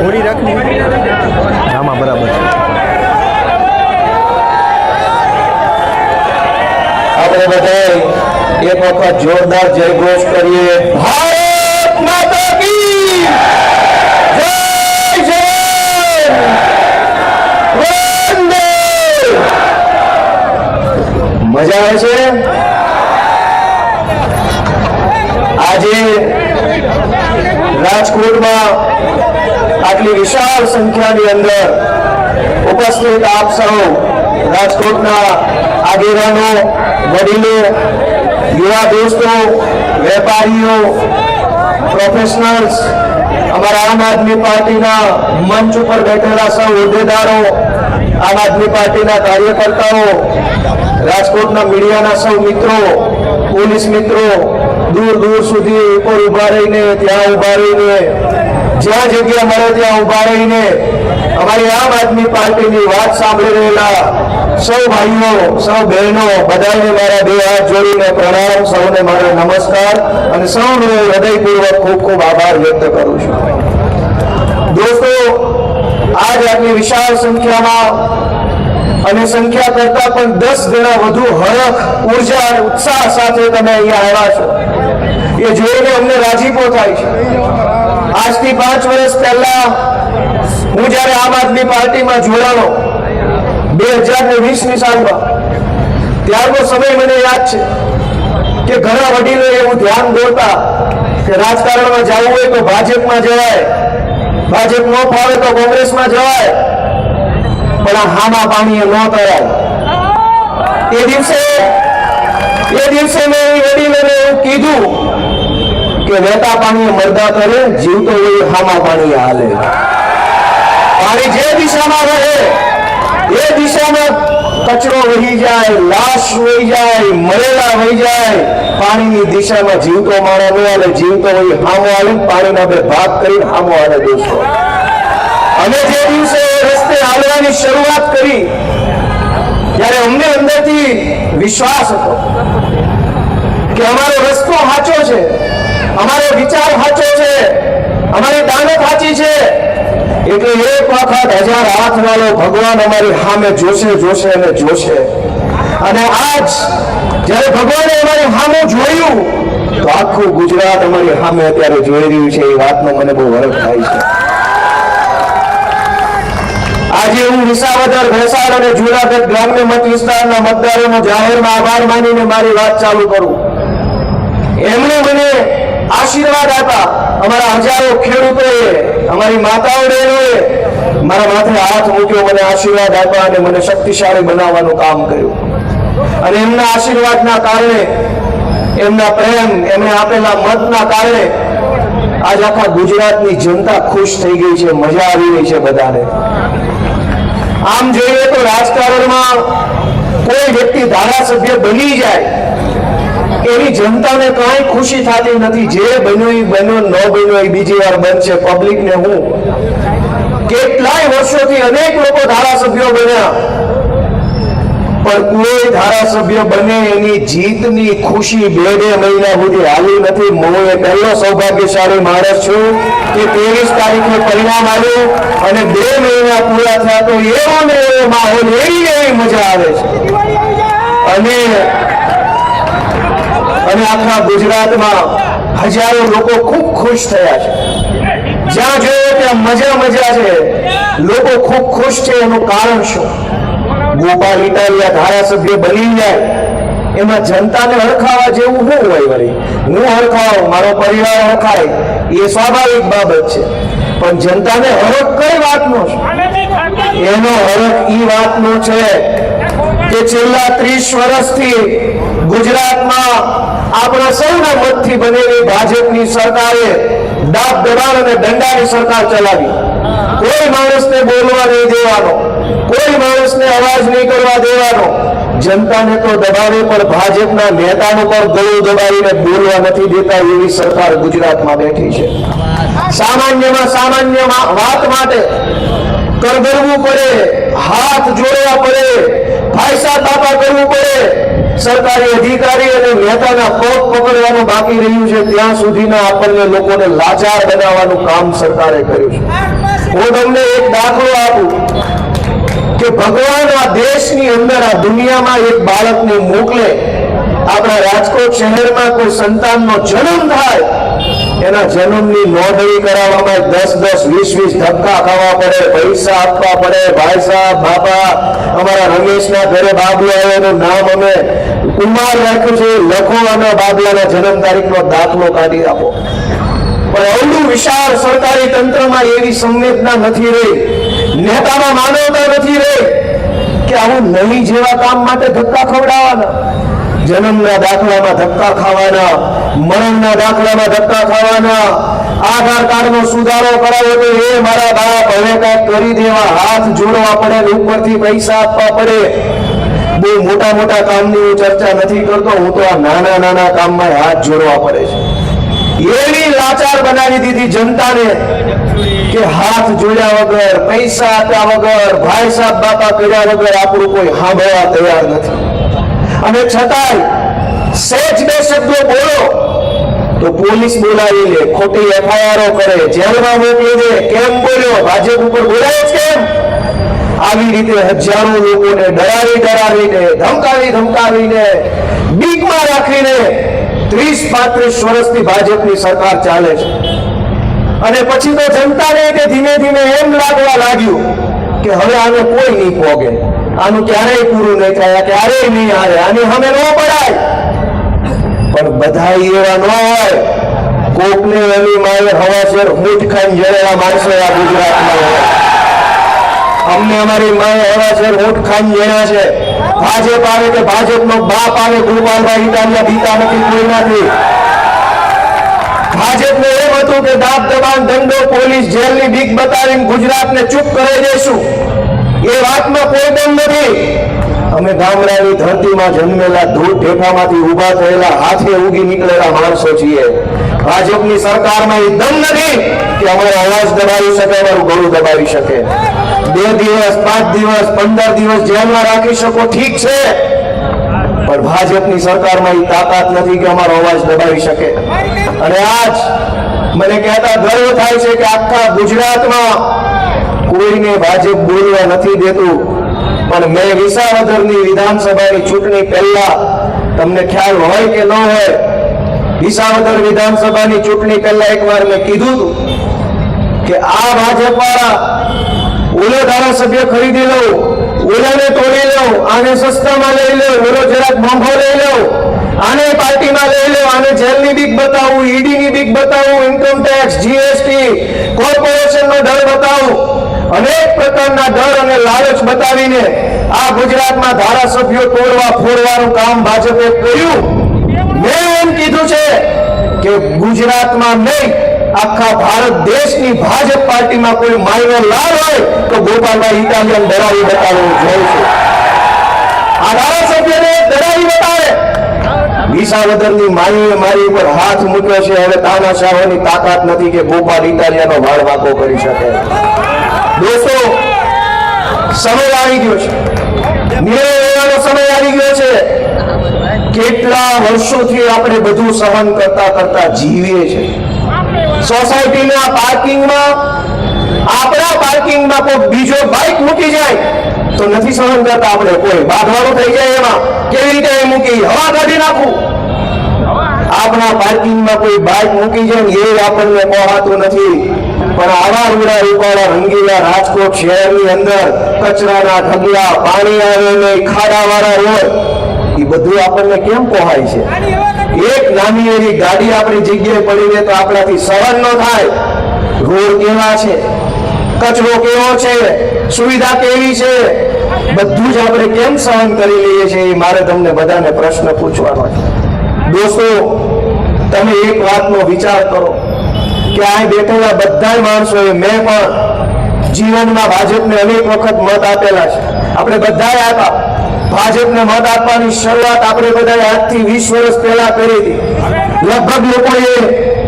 હોડી રાખની આમાં બરાબર છે. આપણે બધાએ એક વખત જોરદાર જય ઘોષ કરીએ. ભારત માતા કી જય. જય વંદે. મજા આવે છે. આજે રાજકોટમાં આટલી વિશાળ સંખ્યાની અંદર ઉપસ્થિત આપ સૌ રાજકોટના આગેવાનો, વડીલો, યુવા દોસ્તો, વેપારીઓ, પ્રોફેશનલ્સ, અમારા આમ આદમી પાર્ટીના મંચ ઉપર બેઠેલા સૌ હોદ્દેદારો, આમ આદમી પાર્ટીના કાર્યકર્તાઓ, રાજકોટના મીડિયાના સૌ મિત્રો, પોલીસ મિત્રો, દૂર દૂર સુધી ઉપર ઉભા રહીને, ત્યાં ઉભા રહીને, જ્યાં જગ્યા મળે ત્યાં ઉભા રહીને અમારી આમ આદમી પાર્ટીની વાત સાંભળી રહેલા સૌ ભાઈઓ, સૌ બહેનો, બધાને મારા બે હાથ જોડીને પ્રણામ, સૌને મારા નમસ્કાર અને સૌનો હૃદયપૂર્વક ખૂબ ખૂબ આભાર વ્યક્ત કરું છું. દોસ્તો, આજ આટલી વિશાળ સંખ્યામાં અને સંખ્યા કરતા પણ 10 ગણા વધુ હરખ, ઉર્જા અને ઉત્સાહ સાથે તમે અહીંયા આવ્યા છો એ જોઈને અમને રાજીપો થાય છે. આજથી 5 વર્ષ પહેલા હું જ્યારે આમ આદમી પાર્ટીમાં જોડાયો 2020ની સાલમાં, ત્યારનો સમય મને યાદ છે કે ઘણા વડીલો એવું ધ્યાન દોરતા કે રાજકારણમાં જવું હોય તો ભાજપમાં જવાય, ભાજપ ન ફાવે તો કોંગ્રેસમાં જવાય, પણ આ હામા પાણીએ ન તરાય. એ દિવસે મેં વડીલોને એવું કીધું કે વહેતા પાણીએ મરદા કરે, જીવતો હોય હામા પાણીએ હાલે. પાણી જે દિશામાં વહે એ દિશામાં કચરો વહી જાય, લાશ વહી જાય, મરેલા વહી જાય. પાણીની દિશામાં જીવતો માણસ ન હાલે, જીવતો હોય હામો હાલે. પાણીના બે ભાગ કરીને હામો હાલે. દોસ્તો, અને જે દિવસે રસ્તે હાલવાની શરૂઆત કરી ત્યારે અમને અંદરથી વિશ્વાસ હતો કે અમારો રસ્તો સાચો છે, અમારો વિચાર સાચો છે, અમારી દાનત સાચી છે. એટલે એક વખત 1000 હાથ વાળો ભગવાન અમારી સામે જોશે, જોશે અને જોશે. અને આજ જ્યારે ભગવાને અમારી સામે જોયું તો આખું ગુજરાત અમારી સામે અત્યારે જોઈ રહ્યું છે. એ વાતનો મને બહુ હરખ થાય છે. આજે હું વિસાવદર, ભેસાડ અને જુનાગઢ ગ્રામ્ય મત વિસ્તારના મતદારોનો જાહેરમાં આભાર માનીને મારી વાત ચાલુ કરું. એમણે મને આશીર્વાદ આપ્યા. અમારા હજારો ખેડૂતોએ, અમારી માતાઓ બહેનોએ મારા માથે હાથ મૂક્યો, મને આશીર્વાદ આપ્યા અને મને શક્તિશાળી બનાવવાનું કામ કર્યું. અને એમના આશીર્વાદના કારણે, એમના પ્રેમ, એમણે આપેલા મતના કારણે આજ આખા ગુજરાતની જનતા ખુશ થઈ ગઈ છે, મજા આવી રહી છે બધાને. આમ જોઈએ તો રાજકારણમાં કોઈ વ્યક્તિ ધારાસભ્ય બની જાય એની જનતાને કઈ ખુશી થતી નથી. જે બન્યો એ બન્યો, ન બન્યો એ બીજી વાર બનશે. પબ્લિકને હું કેટલાય વર્ષોથી અનેક લોકો ધારાસભ્યો બન્યા, પણ કોઈ ધારાસભ્ય બને એની જીતની ખુશી 2 મહિના સુધી હાલી નથી. હું એ પહેલો સૌભાગ્યશાળી માણસ છું કે 23 તારીખે પરિણામ આવ્યું અને 2 મહિના પૂરા થયા તો એવો ને એવો માહોલ, એવી મજા આવે છે. અને આખા ગુજરાતમાં હજારો લોકો ખૂબ ખુશ થયા છે. જ્યાં જોયો ત્યાં મજા છે. લોકો ખૂબ ખુશ છે. એનું કારણ શું? ગોપાલ ઇટાલિયા ધારાસભ્ય બની જાય એમાં જનતાને હરખાવા જેવું શું હોય? વળી હું હરખાવ, મારો પરિવાર હરખાય, એ સ્વાભાવિક બાબત છે. પણ જનતાને હરખ કઈ વાતનો છે? એનો હરખ એ વાતનો છે કે છેલ્લા 30 વર્ષથી ગુજરાતમાં આપણા સૌના મતથી બનેલી ભાજપની સરકારે દાબ દબાણ અને દંડાની સરકાર ચલાવી. કોઈ માણસને બોલવા નહીં દેવાનો, કોઈ માણસને અવાજ નહીં કરવા દેવાનો. જનતાને તો દબાવે પણ ભાજપના નેતાનું પણ ગળું દબાવીને બોલવા નથી દેતા એવી સરકાર ગુજરાતમાં બેઠી છે. સામાન્યમાં સામાન્ય વાત માટે કરગરવું પડે, હાથ જોડવા પડે, ભાઈસા તાપા કરવું પડે. સરકારી અધિકારી અને નેતાના પગ પકડવાનું બાકી રહ્યું છે. ત્યાં સુધીના આપણને લોકોને લાચાર બનાવવાનું કામ સરકારે કર્યું છે. હું તમને એક દાખલો આપું કે ભગવાન આ દેશની અંદર આ દુનિયામાં એક બાળકને મોકલે, આપણા રાજકોટ શહેરમાં કોઈ સંતાનનો જન્મ થાય, એના જન્મની નોંધણી કરાવવામાં 10-10, 20-20 ધક્કા ખાવા પડે, પૈસા આપવા પડે. ભાઈ સાહેબ, બાપા, અમારા રમેશના ઘરે બાબુ આવ્યો, એનું નામ અમે કુમાર રાખ્યું છે, લખો અને બાબલાના જન્મ તારીખનો દાખલો કાઢી આપો. પણ અવળું વિશાળ સરકારી તંત્રમાં એવી સંવેદના નથી રહી, નેતામાં માનવતા નથી રહી કે આવું નહીં જેવા કામ માટે ધક્કા ખવડાવવાના. જન્મના દાખલામાં ધક્કા ખાવાના, મરણના દાખલામાં ધક્કા ખાવાના, આધાર કાર્ડનો સુધારો કરાવો તો એ મારા બાપ હવે કાંઈક કરી દેવા હાથ જોડવા પડે, ઉપરથી પૈસા આપવા પડે. બહુ મોટા મોટા કામની હું ચર્ચા નથી કરતો, હું તો આ નાના નાના કામમાં હાથ જોડવા પડે છે. એવી લાચાર બનાવી દીધી જનતાને કે હાથ જોડ્યા વગર, પૈસા આપ્યા વગર, ભાઈ સાહેબ બાપા કર્યા વગર આપણું કોઈ સાંભળવા તૈયાર નથી. અને છતાંય સહેજ બે શબ્દો બોલો તો પોલીસ બોલાવી લે, ખોટી એફઆઈઆરો કરે, જેલમાં મોકલી દે. કેમ બોલ્યો? ભાજપ ઉપર બોલાય જ કેમ? આવી રીતે હજારો લોકોને ડરાવીને, ધમકાવીને, બીકમાં રાખીને 30-35 વર્ષથી ભાજપની સરકાર ચાલે છે. અને પછી તો જનતાને ધીમે ધીમે એમ લાગવા લાગ્યું કે હવે આને કોઈ નહીં પોગે, આનું ક્યારેય પૂરું નહીં થાય, ક્યારેય નહીં હારે, આની સામે ન પડાય. પણ બધા એવા ન હોય. કોકને એની માએ હવાસર ઊંટ ખાઈને જળેલા માણસો આ ગુજરાતમાં હોય. અમને અમારી માએ હવાસર ઊંટ ખાઈને જણ્યા છે. ભાજપ આવે કે ભાજપનો બાપ આવે, ગોપાલભાઈ ઇટાલિયા બીતા નથી કોઈનાથી. ભાજપને એમ હતું કે દાબ દબાણ, દંડો, પોલીસ, જેલની બીક બતાવીને ગુજરાતને ચૂપ કરી દેશું. એ વાતમાં કોઈ દમ નથી. અમે ગામડાની ધરતીમાં જન્મેલા, ધૂળ ઢેફામાંથી ઉભા થયેલા, હાથે ઉગી નીકળેલા માણસો છીએ. ભાજપની સરકારમાં એ દમ નથી કે અમારો અવાજ દબાવી શકે, અમારું ગળું દબાવી શકે. 2 દિવસ, 5 દિવસ, 15 દિવસ જેલમાં રાખી શકો, ઠીક છે, પણ ભાજપની સરકારમાં એ તાકાત નથી કે અમારો અવાજ દબાવી શકે. અને આજ મને કહેતા ગર્વ થાય છે કે આખા ગુજરાતમાં કોઈને ભાજપ બોલવા નથી દેતું. પણ મેં વિસાવદરની વિધાનસભાની ચૂંટણી પહેલા, તમને ખ્યાલ હોય કે ન હોય, વિસાવદર વિધાનસભાની ચૂંટણી પહેલા એકવાર મેં કીધું હતું કે આ ભાજપ વાળા ઓલો ધારાસભ્ય ખરીદી લો, ઓલાને તોડી લો, આને સસ્તામાં લઈ લો, ઓલો જરાક મોંઘો લઈ લો, આને પાર્ટીમાં લઈ લો, આને જેલની બીક બતાવું, ઈડીની બીક બતાવું, ઇન્કમ ટેક્સ, જીએસટી, કોર્પોરેશનનો ડર બતાવું. અનેક પ્રકારના ડર અને લાલચ બતાવીને આ ગુજરાતમાં ધારાસભ્યો તોડવા ફોડવાનું કામ ભાજપે કર્યું. મેં એમ કીધું છે કે ગુજરાતમાં નહીં, આખા ભારત દેશની ભાજપ પાર્ટીમાં કોઈ માયનો લાલ હોય તો ગોપાલભાઈ ઇટાલિયન ડરાવી બતાવવું જોઈએ છે. આ ધારાસભ્યને ડરાવી બતાવે. વિસાવદરની માઈએ મારી ઉપર હાથ મૂક્યો છે, હવે તાનાશાહોની તાકાત નથી કે ગોપાલ ઇટાલિયાનો વાળ વાંકો કરી શકે. દોસ્તો, સમય આવી ગયો છે, નિર્ણય લેવાનો સમય આવી ગયો છે. કેટલા વર્ષોથી આપણે બધું સહન કરતા જીવીએ છીએ. સોસાયટીના પાર્કિંગમાં, આપણા પાર્કિંગમાં કોઈ બીજો બાઇક મૂકી જાય તો નથી સહન કરતા આપણે. કોઈ બાંધવાનું થઈ જાય એમાં કેવી રીતે મૂકી, હવા કાઢી નાખવું. આપણા પાર્કિંગમાં કોઈ બાઇક મૂકી જાય એ આપણને પહોંચાતું નથી. પણ આવા રૂડા રૂપાળા રંગીલા રાજકોટ શહેરની અંદર કચરાના ઢગલા, પાણી આવે નહીં, ખાડાવાળા રોડ, એ બધું આપણને કેમ પહોંચાય છે? એક નાની એવી ગાડી આપણી જગ્યાએ પડીને તો આપણાથી સહન ન થાય. રોડ કેવા છે, કચરો કેવો છે, સુવિધા કેવી છે, બધું જ આપણે કેમ સહન કરી લઈએ છીએ? મારે તમને બધાને પ્રશ્ન પૂછવાનો છે. દોસ્તો, તમે એક વાતનો વિચાર કરો કે આ બેઠેલા બધા માણસોએ, મેં પણ જીવનમાં ભાજપને અનેક વખત મત આપેલા છે. આપણે બધાએ આપ્યા. ભાજપને મત આપવાની શરૂઆત આપણે બધાએ આજથી 20 વર્ષ પહેલા કરી હતી. લગભગ લોકોએ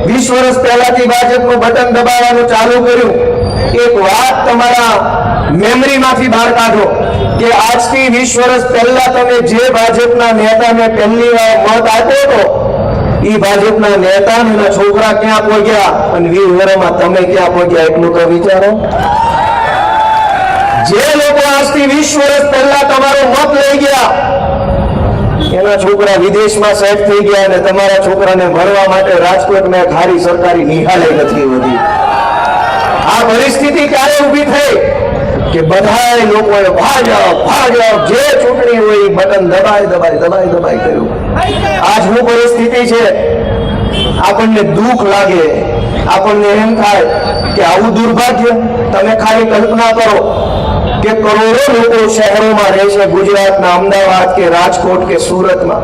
20 વર્ષ પહેલાથી ભાજપનું બટન દબાવવાનું ચાલુ કર્યું. એક વાત તમારા મેમરીમાંથી બહાર કાઢો કે આજથી 20 વર્ષ પહેલા તમે જે ભાજપના નેતાને પહેલી વાર મત આપ્યો હતો, ઈ ભાજપના નેતા ને એના છોકરા ક્યાં પહોંચ્યા અને 20 વર્ષમાં તમે ક્યાં પહોંચ્યા એટલું તો વિચારો. જે લોકો આજથી 20 વર્ષ પહેલા તમારો મત લઈ ગયા એના છોકરા વિદેશમાં સેટ થઈ ગયા અને તમારા છોકરાને ભણવા માટે રાજકોટમાં એક હારી સરકારી નિહાળે નથી વધી. આ પરિસ્થિતિ ક્યારે ઊભી થઈ કે બધાય લોકોએ ભાજપ જે ચૂંટણી હોય એ બટન દબાઈ કર્યું. આજ હું પરિસ્થિતિ છે. આપણને દુઃખ લાગે, આપણને એમ થાય કે આવું દુર્ભાગ્ય. તમે ખાલી કલ્પના કરો કે કરોડો લોકો શહેરોમાં રહે છે, ગુજરાતના અમદાવાદ કે રાજકોટ કે સુરતમાં.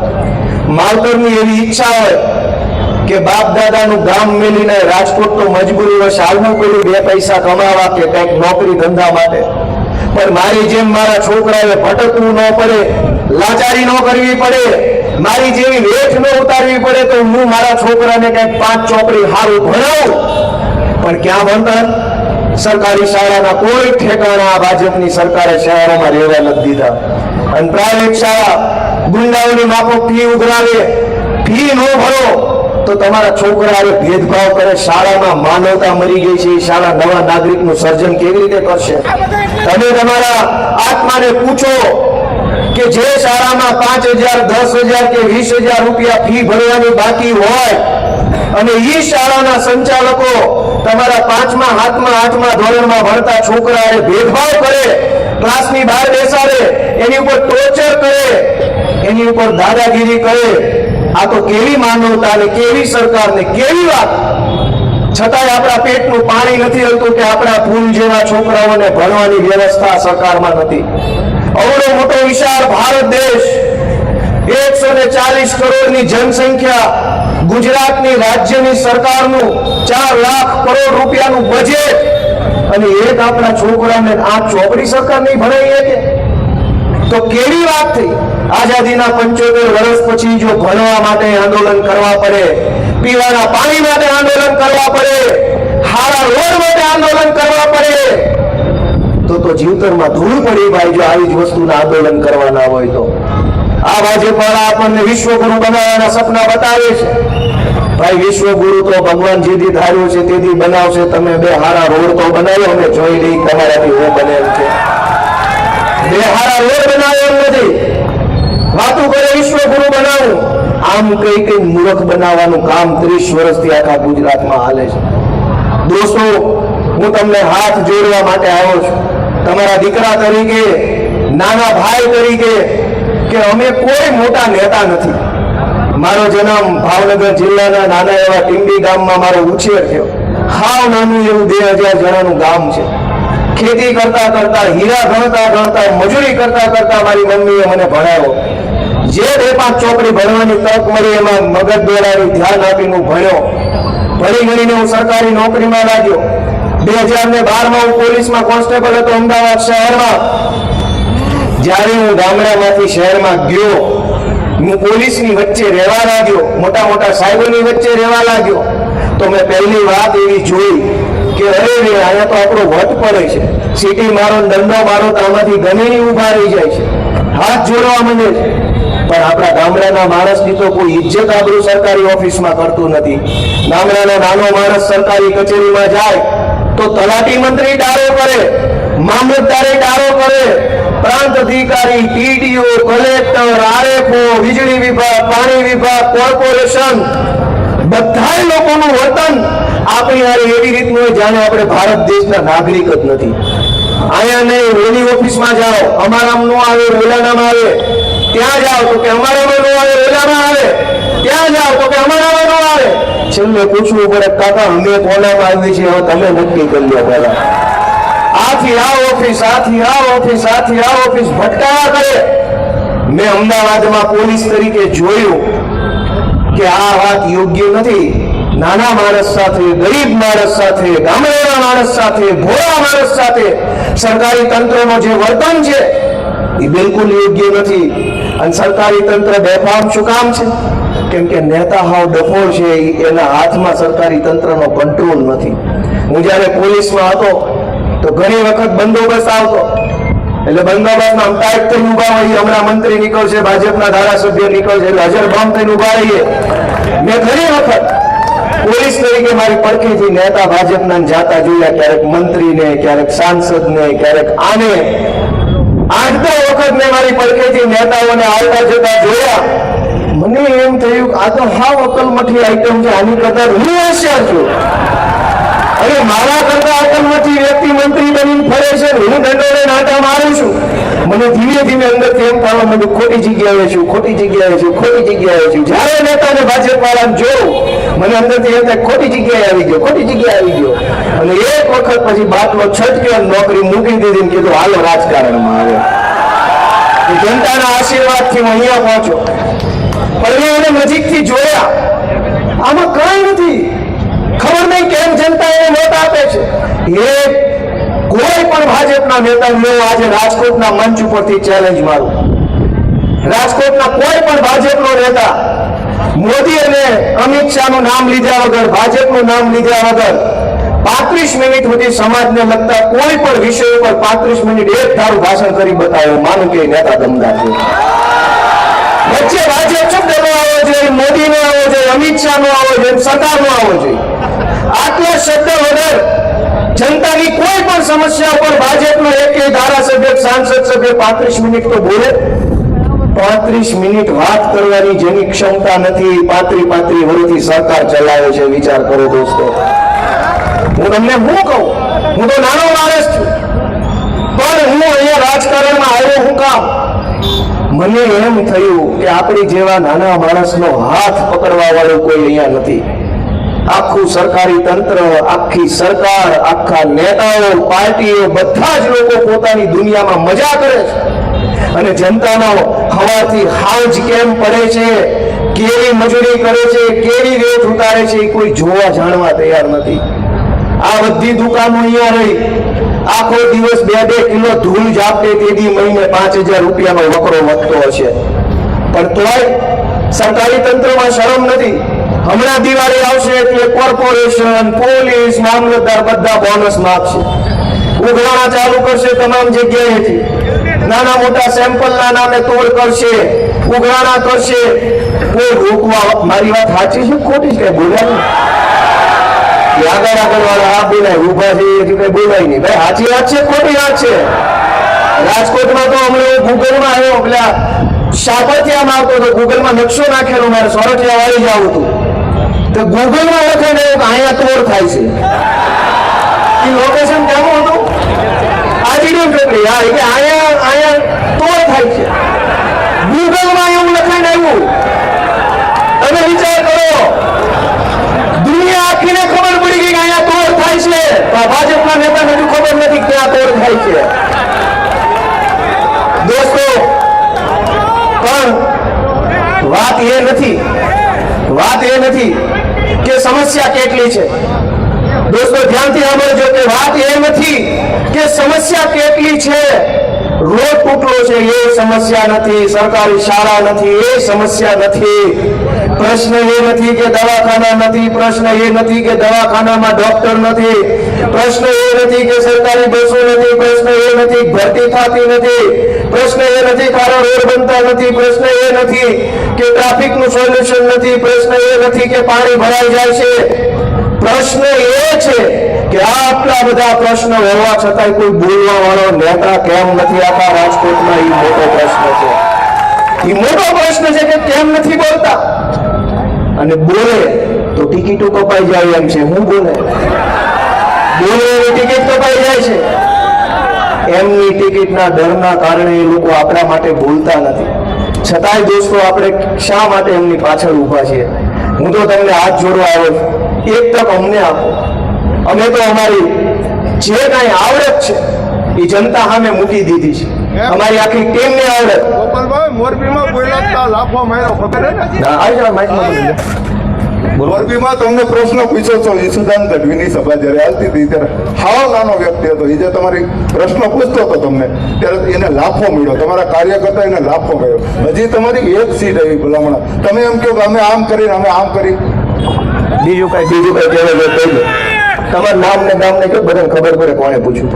માવતરની એવી ઈચ્છા હોય કે બાપ દાદાનું ગામ મેલીને રાજકોટ તો મજબૂરી વશ આવવું પડ્યું 2 પૈસા કમાવા કે કંઈક નોકરી ધંધા માટે. પણ મારી જેમ મારા છોકરાએ ભટકવું ન પડે, લાચારી ન કરવી પડે, મારી જેવી વેઠ ન ઉતારવી પડે તો હું મારા છોકરાને કંઈક 5 ચોપડી હારું ભણાવું. પણ ક્યાં ભણતર? સરકારી શાળાના કોઈ ઠેકાણા આ ભાજપની સરકારે શહેરોમાં રહેવા નથી દીધા. અને પ્રાઇવેટ શાળા ગુંડાઓની માફક ફી ઉઘરાવે, ફી ન ભરો તો તમારા છોકરાએ ભેદભાવ કરે. શાળામાં માનવતા મરી ગઈ છે. એ શાળા નવા નાગરિકનું સર્જન કેવી રીતે કરશે? તમે તમારા આત્માને પૂછો કે જે શાળામાં 5,000, 10,000 કે 20,000 રૂપિયા ફી ભરવાની બાકી હોય અને એ શાળાના સંચાલકો તમારા 5મા, 7મા, 8મા ધોરણમાં ભણતા છોકરાએ ભેદભાવ કરે, ક્લાસની બહાર બેસાડે, એની ઉપર ટોર્ચર કરે, એની ઉપર દાદાગીરી કરે. આ તો કેવી માનવતા ને કેવી સરકાર ને કેવી વાત. છતાંય આપણા પેટનું પાણી નથી હલતું કે આપણા ફૂલ જેવા છોકરાઓને ભણવાની વ્યવસ્થા સરકારમાં નથી. અવળો મોટો વિશાળ ભારત દેશ, 140 કરોડની જનસંખ્યા, ગુજરાતની રાજ્યની સરકારનું 4 લાખ કરોડ રૂપિયાનું બજેટ અને એક આપણા છોકરાને આ ચોપડી સરકાર નહીં ભણાવીએ કે તો કેવી વાત થઈ. આઝાદીના 75 વર્ષ પછી જો ભણવા માટે આંદોલન કરવા પડે, પીવાના પાણી માટે આંદોલન કરવા પડે, હારા રોડ માટે આંદોલન કરવા પડે તો જીવતરમાં ધૂળ પડી ભાઈ જો આવી જ વસ્તુના આંદોલન કરવાના હોય તો. આ ભાજપવાળા આપણને વિશ્વગુરુ બનાવવાના સપના બતાવે છે. ભાઈ વિશ્વગુરુ તો ભગવાન જેથી ધાર્યું છે તેથી બનાવશે. તમે 2 હારા રોડ તો બનાવ્યો, અમે જોઈ લઈ તમારાથી હું બને એમ છે. 2 હારા રોડ બનાવ્યો એમ નથી. વાતું કરે વિશ્વગુરુ બનાવું, આમ કઈ મૂર્ખ બનાવવાનું કામ 30 વર્ષથી આખા ગુજરાતમાં હાલે છે. દોસ્તો, હું તમને હાથ જોડવા માટે આવ્યો છું, તમારા દીકરા તરીકે, નાના ભાઈ તરીકે, કે અમે કોઈ મોટા નેતા નથી. મારો જન્મ ભાવનગર જિલ્લાના નાના એવા ટીંબી ગામમાં મારો ઉછેર થયો. હાવ નાનું એવું 2000 જણાનું ગામ છે. ખેતી કરતા કરતા, હીરા ગણતા મજૂરી કરતા મારી મમ્મીએ મને ભણાવ્યો. જે 2-5 ચોપડી ભણવાની તક મળી એમાં મગજ દોડાવી ધ્યાન આપીને હું ભણ્યો. ભણી ગણીને હું સરકારી નોકરીમાં લાગ્યો. 2012માં હું પોલીસમાં કોન્સ્ટેબલ હતો અમદાવાદ શહેરમાં. જ્યારે હું ગામડામાંથી શહેરમાં ગયો, હું પોલીસની વચ્ચે રહેવા લાગ્યો, મોટા સાહેબોની વચ્ચે રહેવા લાગ્યો તો મેં પહેલી વાત એવી જોઈ કે અરે અહીંયા તો આપણો વટ પડે છે. સીટી મારો, દંડો મારો તો આમાંથી ગમે ઉભા રહી જાય છે, હાથ જોડવા માંડે છે. પણ આપણા ગામડાના માણસની તો કોઈ ઇજ્જત આબરૂ સરકારી ઓફિસમાં કરતું નથી. ગામડાનો નાનો માણસ સરકારી કચેરીમાં જાય તો તલાટી મંત્રી ડારો કરે, મામલતદારે ડારો કરે, પ્રાંત અધિકારી, ટીડીઓ, કલેક્ટર, આરએફઓ, વીજળી વિભાગ, પાણી વિભાગ, કોર્પોરેશન, બધા લોકોનું વર્તન આપણી હારે એવી રીતનું હોય જાણે આપણે ભારત દેશના નાગરિક જ નથી. અહીંયા નહીં, ઓલી ઓફિસમાં જાઓ, અમારામાં નો આવે, ઓલાનામાં આવે. ત્યાં જાઓ તો કે અમારામાં નો આવે, ઓલામાં આવે. ત્યાં જાઓ તો કે અમારામાં નો આવે. છેલ્લે પૂછવું પડે, કાકા અમે કોનામાં આવી છીએ, હવે તમે નક્કી કરી લો પહેલા. આથી આ ઓફિસ, આથી આ ઓફિસ, આથી આ ઓફિસ ભટકાયા કરે. મેં અમદાવાદમાં પોલીસ તરીકે જોયું કે આ વાત યોગ્ય નથી. નાના માણસ સાથે, ગરીબ માણસ સાથે, ગામડાના માણસ સાથે, ભોળા માણસ સાથે સરકારી તંત્રનો જે વર્તન છે એ બિલકુલ યોગ્ય નથી. અને સરકારી તંત્ર બેફામ શું કામ છે? કેમ કે નેતા હાવ ડફોળ છે, એના હાથમાં સરકારી તંત્રનો કંટ્રોલ નથી. હું જ્યારે પોલીસમાં હતો તો ઘણી વખત બંદોબસ્ત આવતો, એટલે બંદોબસ્તમાં ટાઈપ થઈને ઉભા હોઈએ. હમણાં મંત્રી નીકળશે, ભાજપના ધારાસભ્ય નીકળશે, એટલે હજર બંધ થઈને ઉભા રહીએ. મેં ઘણી વખત પોલીસ તરીકે મારી પડખેથી નેતા ભાજપના જાતા જોયા, ક્યારેક મંત્રીને, ક્યારેક સાંસદને, ક્યારેક આને 8-10 વખત મેં મારી પડખેથી નેતાઓને આવતા જતા જોયા. મને એમ થયું કે આ તો હાવ અકલમઠી આઈટમ છે, આની કરતા હું હોશિયાર છું. અરે મારા કરતા અકલમઠી વ્યક્તિ મંત્રી બનીને ફરે છે, હું દંડોને નાટા મારું છું. મને ધીમે ધીમે અંદરથી એમ થવા માંડ્યું ખોટી જગ્યાએ છું, ખોટી જગ્યાએ છું, ખોટી જગ્યાએ છું. જ્યારે નેતાને ભાજપ વાળાને જોઉં મને અંદરથી એમ થાય ખોટી જગ્યાએ આવી ગયો, ખોટી જગ્યાએ આવી ગયો. અને એક વખત પછી બાટલો છટક્યો, નોકરી મૂકી દીધી ને કીધું હાલો રાજકારણમાં આવે. જનતાના આશીર્વાદથી હું અહીંયા પહોંચ્યો. પણ મેં એને નજીકથી જોયા, આમાં કઈ નથી. ખબર નહીં કેમ જનતા એને મત આપે છે. એ કોઈ પણ ભાજપના નેતાને હું આજે રાજકોટના મંચ ઉપરથી ચેલેન્જ મારું. રાજકોટના કોઈ પણ ભાજપનો નેતા મોદી અને અમિત શાહનું નામ લીધા વગર, ભાજપનું નામ લીધા વગર 35 મિનિટ સુધી સમાજને લગતા કોઈ પણ વિષય ઉપર 35 મિનિટ એક ધારું ભાષણ કરી બતાવ્યું, માનું કે નેતા દમદાર છે. વચ્ચે ભાજપ શબ્દનો આવવો જોઈએ, મોદીનો આવવો જોઈએ, અમિત શાહનો આવવો જોઈએ, સરકારનો આવવો જોઈએ. આટલા શબ્દ વગર જનતાની કોઈ પણ સમસ્યા ઉપર ભાજપનો એક ધારાસભ્ય, સાંસદ સભ્ય 35 મિનિટ તો બોલે. 35 મિનિટ વાત કરવાની જેની ક્ષમતા નથી, 35 વર્ષથી સરકાર ચલાવે છે. વિચાર કરો દોસ્તો. હું તમને શું કહું, હું તો નાનો માણસ છું, પણ હું અહીંયા રાજકારણમાં આવ્યો હું કામ? મને એમ થયું કે આપણી જેવા નાના માણસનો હાથ પકડવા વાળું કોઈ અહીંયા નથી. આખું સરકારી તંત્ર, આખી સરકાર, આખા નેતાઓ, પાર્ટીઓ, બધા જ લોકો પોતાની દુનિયામાં મજા કરે છે. અને જનતાનો હવાથી હાંજ કેમ પડે છે, કેવી મજૂરી કરે છે, કેવી રેત ઉતારે છે, એ કોઈ જોવા જાણવા તૈયાર નથી. આ બધી દુકાનો અહીંયા રહી, આખો દિવસ 2-2 કિલો ધૂળ જાપે તેથી મહિને 5000 રૂપિયાનો વકરો વધતો હશે. પણ તોય સરકારી તંત્રમાં શરમ નથી. હમણાં દિવાળી આવશે એટલે કોર્પોરેશન, પોલીસ, મામલતદાર બધા બોનસ માગશે. ઉઘરાણા ચાલુ કરશે તમામ જગ્યાએથી. નાના મોટા સેમ્પલના નામે તોડ કરશે, ઉઘરાણા કરશે. કોઈ રોકવા, મારી વાત સાચી છે ખોટી છે? બોલ્યા આગળ વાળા આ બોલાય, ઉભા છે કઈ બોલાય નહીં. ભાઈ સાચી વાત છે ખોટી વાત છે? રાજકોટમાં તો હમણાં ગૂગલમાં આવ્યો, પેલા સાપરથિયામાં આવતો હતો, ગૂગલમાં નકશો નાખેલો, મારે સોરઠિયા વાળી જવું હતું. તો ગૂગલમાં લખાઈને અહીંયા તોડ થાય છે. એ લોકેશન કેવું હતું? આજીડમ ફેક્ટરી. હા, એટલે અહીંયા તોડ થાય છે. ગૂગલમાં એવું લખાઈને આવ્યું. તમે વિચાર કરો, દુનિયા આખીને ખબર પડી ગઈ કે અહીંયા તોડ થાય છે. ભાજપના નેતાને હજુ ખબર નથી ક્યાં તોડ થાય છે. દોસ્તો, પણ વાત એ નથી કે સમસ્યા કેટલી છે. દોસ્તો ધ્યાનથી સાંભળજો કે વાત એ નથી કે સમસ્યા કેટલી છે. રોડ તૂટલો છે એ સમસ્યા નથી, સરકારી શાળા નથી એ સમસ્યા નથી, પ્રશ્ન એ નથી કે દવાખાના નથી, પ્રશ્ન એ નથી કે દવાખાનામાં ડોક્ટર નથી, પ્રશ્ન એ નથી કે સરકારી બસો નથી, પ્રશ્ન એ નથી ભરતી થતી નથી, પ્રશ્ન એ નથી સારા રોડ બનતા નથી, પ્રશ્ન એ નથી કે ટ્રાફિકનું સોલ્યુશન નથી, પ્રશ્ન એ નથી કે પાણી ભરાઈ જાય છે. પ્રશ્ન એ છે કે આટલા બધા પ્રશ્નો હોવા છતાંય કોઈ બોલવા વાળો નેતા કેમ નથી આખા રાજકોટમાં? એ મોટો પ્રશ્ન છે. એ મોટો પ્રશ્ન છે કે કેમ નથી બોલતા? અને બોલે તો ટિકિટો કપાઈ જાય એમ છે. હું બોલે ટિકિટ કપાઈ જાય છે. એમની ટિકિટના ડરના કારણે એ લોકો આપણા માટે બોલતા નથી. છતાંય દોસ્તો આપણે શા માટે એમની પાછળ ઊભા છીએ? હું તો તમને હાથ જોડવા આવ્યો છું, એક તક અમને આપો. અમે તો અમારી જે કાંઈ આવડત છે એ જનતા સામે મૂકી દીધી છે. અમારી આખી ટીમને આવડત. ગોપાલભાઈ, મોરબીમાં બોલ્યા લાફો માર્યો, ખબર હે ને? આવી જાવ માઇકમાં બોલી. મોરબીમાં તમને પ્રશ્ન પૂછ્યો છો, ઈસુદાન ગઢવીની સભા જ્યારે હાલતી હતી ત્યારે હાવ નાનો વ્યક્તિ હતો, એ જે તમારી પ્રશ્ન પૂછતો હતો તમને, ત્યારે એને લાફો મળ્યો, તમારા કાર્યકર્તા એને લાફો મળ્યો. હજી તમારી એક સીટ આવી ભલામણા, તમે એમ કહો કે અમે આમ કરી, અમે આમ કરી. બીજું કઈ કહેવાય કહી દો. તમારું નામ ને ગામ ને કહો, બધાને ખબર પડે કોણે પૂછ્યું.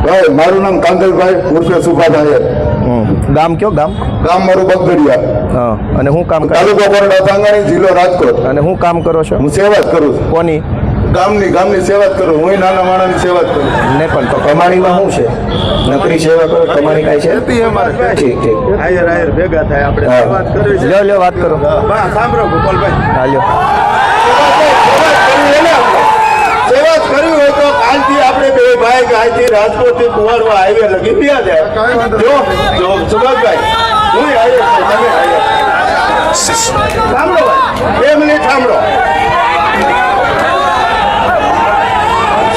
ભાઈ, મારું નામ કાંગલભાઈ ઉર્ફે સુભાષ આયર. ગામ કયો ગામ? ગામ મારું બગડિયા, હા. અને હું કામ કરો? તાલુકો કોરડા સાંગાણી, જિલ્લો રાજકોટ. અને હું કામ કરો છો? હું સેવા જ કરું છું, કોની? ગામની સેવા જ કરું. હું નાના માણસની સેવા જ કરું. ને પણ તો કમાણીમાં શું છે? નોકરી સેવા કરો, કમાણી કાંઈ છે? ઠીક ઠીક. ભેગા થાય આપણે હા. વાત કરવી છે. લ્યો વાત કરો. સાંભળો ગોપાલભાઈ, હા લ્યો. સેવા જ કરવી હોય તો કાલથી આપણે બે ભાઈ આજથી રાજકોટ થી કુવારવા હાઈવે લગી ગયા છે. જો સુભાષભાઈ, હું હાઈવે છું, તમે હાઈવે. સાંભળો ભાઈ, 2 મિનિટ સાંભળો.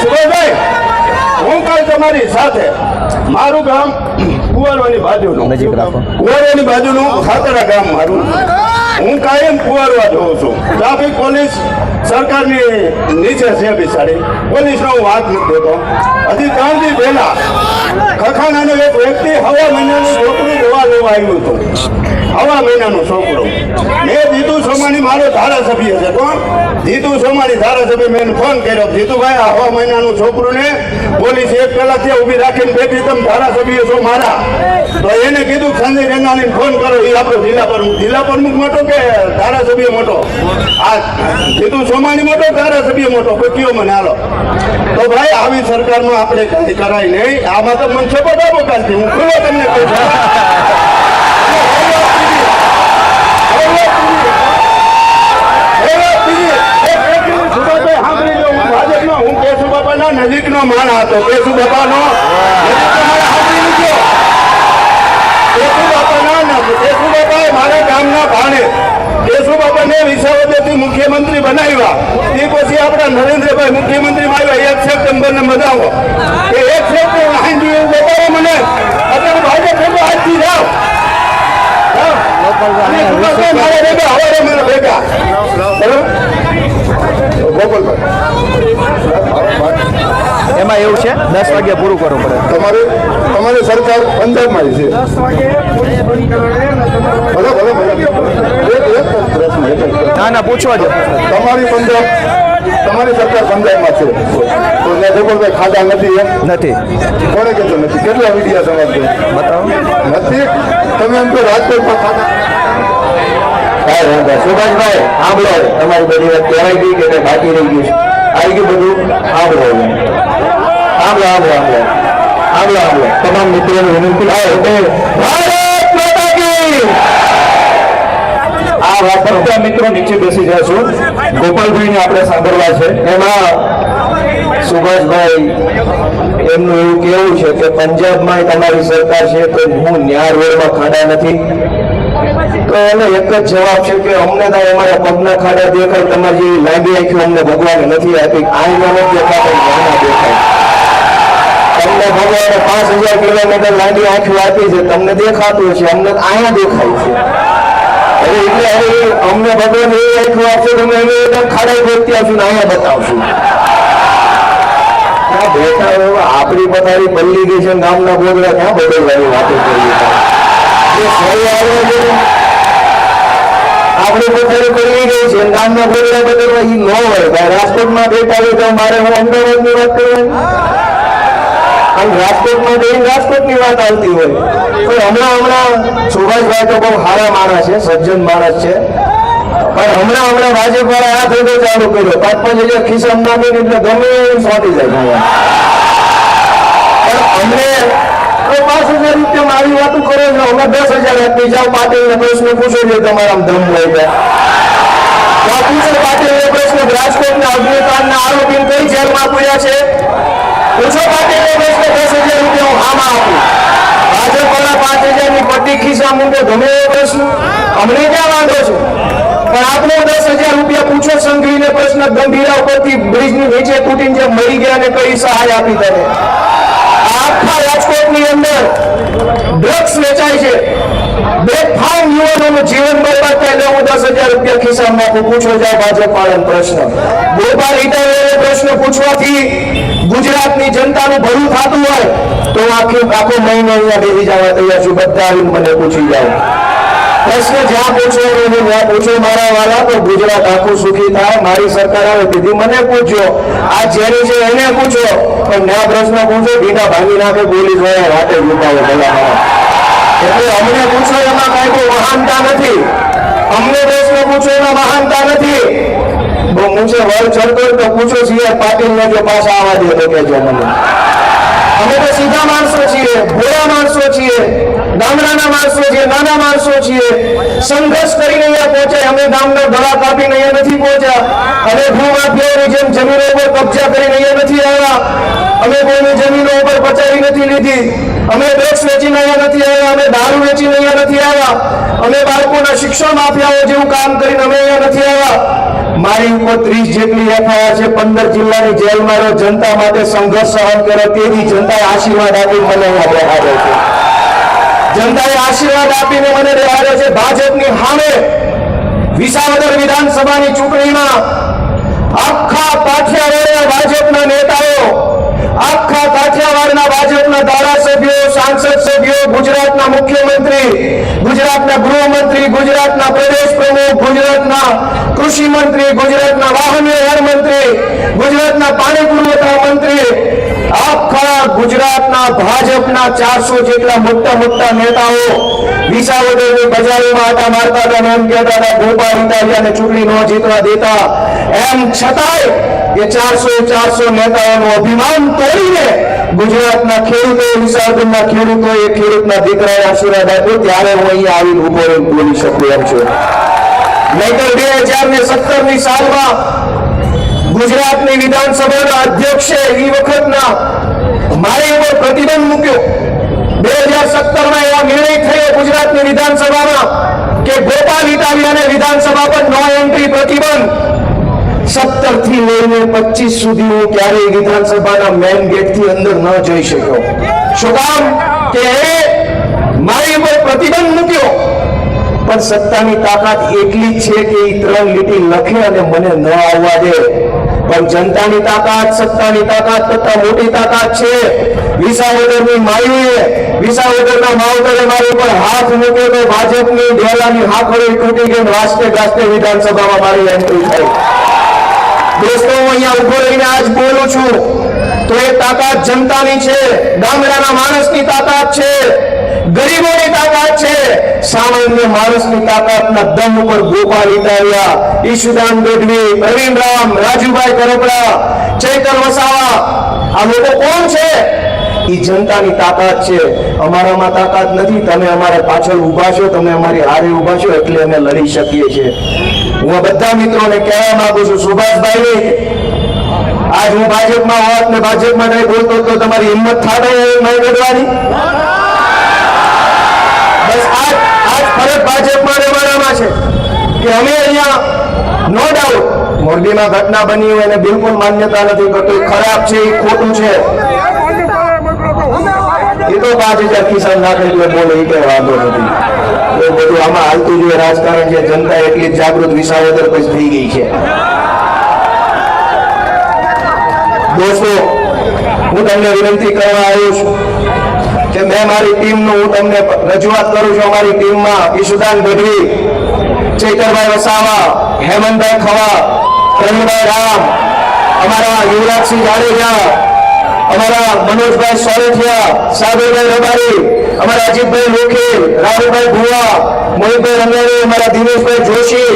સુભાષભાઈ, હું કાલ તમારી સાથે, મારું ગામ કુવારવાની બાજુનું, નજીક રાખો. કુવારવાની બાજુનું ખાતરા ગામ મારું. હું કાયમ કુવારવા જોઉં છું. ટ્રાફિક પોલીસ સરકારની નીચે છે બિચારી, પોલીસનો હું વાત નથી દેતો. હજી 3 દી પહેલા ખખાણાનો એક વ્યક્તિ હવા મહિનાનું છોકરું દવા લેવા આવ્યું હતું. હવા મહિનાનું છોકરું. મેં જીતુ સોમાણી, મારો ધારાસભ્ય છે. કોણ? જીતુ સોમાણી ધારાસભ્ય. મેં ફોન કર્યો, જીતુભાઈ આ હવા મહિનાનું છોકરુંને પોલીસ 1 કલાકથી ઊભી રાખીને બેઠી, તમે ધારાસભ્ય છો મારા. તો એને કીધું સંજય રેંગાણીને ફોન કરો. એ આપણો જિલ્લા પ્રમુખ મોટો કે ધારાસભ્ય મોટો? આ જીતુ સોમાણી મોટો, ધારાસભ્ય મોટો? કોઈ કયો મને હાલો. તો ભાઈ આવી સરકારમાં આપણે કઈ કરાય નહીં. આમાં તો મને સપોર્ટ આપો કાલથી, હું ખુલ્લો તમને કહું છું. હું કેશુબાપાના નજીકનો માણસ હતો. કેશુબાપાનો કેશુબાપાએ મારા ગામના ભાણે કેશુબાપાને વિસાવદરથી મુખ્યમંત્રી બનાવ્યા. તે પછી આપણા નરેન્દ્રભાઈ મુખ્યમંત્રીમાં આવ્યા. 1 સપ્ટેમ્બરને મજાવો કે 1 સપ્ટેમ્બર હાંડી એવું બતાવો મને. અત્યારે ભાજપ ભેગો આજથી જાઓ. મારા ભેગા હવે મારા ભેગા એમાં એવું છે 10 વાગે પૂરું કરવું પડે. તમારી સરકાર પંજાબમાં છે. ભલે ના પૂછવા છે. તમારી સરકાર પંજાબમાં છે તો ગોપાલભાઈ ખાધા નથી એમ નથી. કોને કહેતો નથી? કેટલા મીડિયા સમાજ છે? બતાવો. નથી. તમે એમ તો રાજકોટમાં ખાધા. સુભાષભાઈ સાંભળો, તમારી બધી વાત કહેવાય ગઈ કે બાકી રહી ગયું છે, આવી ગયું બધું. સાંભળો તમામ મિત્રોને વિનંતી ભારત માતા કી. આ વાત બધા મિત્રો નીચે બેસી જશું. ગોપાલભાઈને આપણે સાંભળવા છે. એમાં સુભાષભાઈ એમનું એવું કેવું છે કે પંજાબમાં તમારી સરકાર છે તો હું ન્યાય રોડમાં ખાડા નથી. તો એને એક જ જવાબ છે કે અમને તો અમારા પગના ખાડા દેખાય, તમારી જેવી લાંબી આંખો અમને ભગવાને નથી આપી. આઈના નથી દેખાતા, દેખાય. તમને ભગવાને 5000 કિલોમીટર લાંબી આંખો આપી છે, તમને દેખાતું છે, અમને અહીંયા દેખાય છે. એટલે હવે અમને ભગવાન એવી આંખો આપશે, તમે અમે ખાડા ગોતી આવશું ને અહીંયા બતાવશું. બેઠા આપણી પથારી પલ્લી ગઈ છે, ગામના બોગડા ક્યાં બદલવાની વાતો કરી. આપણી પથારી પલ્લી ગઈ છે, ગામના બોગડા બદલવા એ ન હોય. રાજકોટમાં બેઠા હોય તો મારે હું અમદાવાદની વાત કરવાની, અને રાજકોટમાં જઈને રાજકોટની વાત આવતી હોય. તો હમણાં સુભાષભાઈ તો બહુ સારા માણસ છે, સજ્જન માણસ છે, પણ હમણાં ભાજપ વાળા આ ધંધો ચાલુ કર્યો. 5-5 હજાર ખિસ્સામાં નાખીને એટલે ગમે એમ સોંટી જાય. પણ અમને 5000 રૂપિયામાં આવી વાતો કરો છો, અમે 10,000 આપી જાઓ. પાટીલને પ્રશ્ન પૂછો છો, તમારા દમ હોય ત્યાં પૂછો. પાટીલને પ્રશ્ન, રાજકોટના અગ્નિકાંડના આરોપી કઈ જેલમાં પૂર્યા છે? પૂછો પાટીલને પ્રશ્ન. 10,000 રૂપિયા હું આમાં આપું. ભાજપ વાળા 5,000 ની પટ્ટી ખિસ્સા મૂકે, ગમે એવો પ્રશ્ન, અમને ક્યાં વાંધો છે? પણ આપણે 10,000 રૂપિયા પૂછો. સંઘવીને પ્રશ્ન, ગંભીરા ઉપરથી બ્રિજની નીચે તૂટીને જે મરી ગયા ને કઈ સહાય આપી તમે? આખા રાજકોટની અંદર ડ્રગ્સ વેચાય છે, બેફામ યુવાનોનું જીવન બરબાદ થાય. હું 10,000 રૂપિયા ખિસ્સામાં નાખું. પૂછો જાય ભાજપ વાળાનો પ્રશ્ન. ગોપાલ ઇટાલિયાનો પ્રશ્ન પૂછવાથી ગુજરાતની જનતાનું ભલું થતું હોય તો આખો મહિનો અહીંયા બેસી જવા તૈયાર છું. બધા આવીને મને પૂછી જાવ. પ્રશ્ન જ્યાં પૂછો ત્યાં પૂછો મારા વાલા, તો ગુજરાત આખું સુખી થાય. મારી સરકાર આવે દીધી મને પૂછજો, આ જેની છે એને પૂછો, પણ ના પ્રશ્ન પૂછો ભીના ભાંગી નાખે પોલીસ વાળા વાટે લૂંટાવે. ભલા એટલે અમને પૂછો એમાં કઈ બહુ મહાનતા નથી, અમને પ્રશ્ન પૂછો એમાં મહાનતા નથી. બહુ ઊંચે વળ ચડતો હોય તો પૂછો છીએ પાટીલ ને જો પાછા આવવા દે તો કહેજો મને. અમે તો સીધા માણસો છીએ, ભોળા માણસો છીએ, ગામડાના માણસો છીએ, નાના માણસો છીએ. સંઘર્ષ કરીને અહીંયા પહોંચ્યા. અમે ગામના ગળા કાપીને અહીંયા નથી પહોંચ્યા. અમે ભૂમાફિયાઓની જેમ જમીનો ઉપર કબજા કરીને અહીંયા નથી આવ્યા. અમે કોઈની જમીનો ઉપર પચાવી નથી લીધી. અમે ડ્રગ્સ વેચીને અહીંયા નથી આવ્યા. અમે દારૂ વેચીને અહીંયા નથી આવ્યા. અમે બાળકોના શિક્ષણ માફિયાઓ જેવું કામ કરીને અમે અહીંયા નથી આવ્યા. મારી ઉપર 30 જેટલી એફઆઈઆર છે, 15 જિલ્લાની જેલમાં રહ્યો, જનતા માટે સંઘર્ષ સહન કર્યો, તેથી જનતાએ આશીર્વાદ આપી મને અહીંયા બેહાડ્યો છે. જનતાએ આશીર્વાદ આપીને મને બેહાડ્યો છે. ભાજપની સામે વિસાવદર વિધાનસભાની ચૂંટણીમાં આખા કાઠિયાવાડના ભાજપના નેતાઓ, આખા કાઠિયાવાડના ભાજપના ધારાસભ્યો, સાંસદ સભ્યો, ગુજરાતના મુખ્યમંત્રી, ગુજરાતના ગૃહમંત્રી, ગુજરાતના પ્રદેશ પ્રમુખ, ગુજરાતના કૃષિ મંત્રી, ગુજરાતના વાહન વ્યવહાર મંત્રી, ગુજરાતના પાણી પુરવઠા મંત્રી, આખા ગુજરાતના ભાજપના 400 જેટલા મોટા મોટા નેતાઓ વિસાવદરની બજારોમાં આટા મારતા હતા. એમ કહેતા હતા ગોપાલ ઇટાલિયાને ચૂંટણી ન જીતવા દેતા. એમ છતાંય એ 400 નેતાઓનું અભિમાન તોડીને ગુજરાતના ખેડૂતો, વિસાવદરના ખેડૂતો, એ ખેડૂતના દીકરાએ આશીર્વાદ આપ્યો. ત્યારે હું અહીંયા આવીને ઉભો રહીને બોલી શકું એમ છું. નહીતર 2017ની સાલમાં ગુજરાતની વિધાનસભાના અધ્યક્ષે એ વખતના મારી ઉપર પ્રતિબંધ મૂક્યો. 2017માં એવા નિર્ણય થયો ગુજરાતની વિધાનસભામાં કે ગોપાલ ઇટાલિયાને વિધાનસભા પર નો એન્ટ્રી પ્રતિબંધ. 17 થી લઈને 25 સુધી હું ક્યારેય વિધાનસભાના મેઇન ગેટથી અંદર ન જઈ શક્યો. શું કામ? કે મારી ઉપર પ્રતિબંધ મૂક્યો. પણ સત્તાની તાકાત એટલી જ છે કે એ 3 લીટી લખે અને મને ન આવવા દે. પણ જનતાની તાકાત, સત્તાની તાકાત કરતા મોટી તાકાત છે. વિસાવદરની માયુએ, વિસાવદરના માવતરે મારી ઉપર હાથ મૂક્યો તો ભાજપની ડેલાની હાકડી તૂટી ગઈ. વાસ્તે ગાસ્તે વિધાનસભામાં મારી એન્ટ્રી થઈ. દોસ્તો, હું અહીંયા ઉભો રહીને આજ બોલું છું તો એ તાકાત જનતાની છે, ગામડાના માણસની તાકાત છે, ગરીબોની તાકાત છે. સામાન્ય માણસની તાકાતના દમ ઉપર ગોપાલ ઇટાલિયા, ઈશુદાન ગઢવી, પ્રવીણ રામ, રાજુભાઈ કરપડા, ચૈતર વસાવા, આ લોકો કોણ છે? એ જનતાની તાકાત છે. અમારામાં તાકાત નથી. તમે અમારા પાછળ ઉભા છો, તમે અમારી હારે ઉભા છો, એટલે અમે લડી શકીએ છીએ. હું બધા મિત્રોને કહેવા માંગુ છું, સુભાષભાઈ, આજ હું ભાજપમાં હોત ને ભાજપમાં નહીં બોલતો તો તમારી હિંમત થાય નહીં લડવાની? બસ આજ ફરક ભાજપમાં અમારામાં છે કે અમે અહીંયા નો ડાઉટ મોરબીમાં ઘટના બની હોય એને બિલકુલ માન્યતા નથી કરતું. ખરાબ છે, એ ખોટું છે. એ તો 5000 કિસાન નાખે એટલે બોલે એ કઈ વાંધો નથી. એ બધું આમાં હાલતું જોઈએ રાજકારણ છે. જનતા એટલી જાગૃત વિસાવદર પછી થઈ ગઈ છે. દોસ્તો, હું તમને વિનંતી કરવા આવ્યો છું કે મેં મારી ટીમનું હું તમને રજૂઆત કરું છું. અમારી ટીમમાં ઈશુદાન ગઢવી, ચૈતરભાઈ વસાવા, હેમંતભાઈ ખવા, પ્રવીણભાઈ રામ, અમારા યુવરાજસિંહ જાડેજા, અમારા મનોજભાઈ સોરઠિયા, સાબરભાઈ રબારી, અમારા અજીતભાઈ લોખેલ, રાહુલભાઈ ભુવા, મોહિતભાઈ રંગાણી, અમારા દિનેશભાઈ જોશી,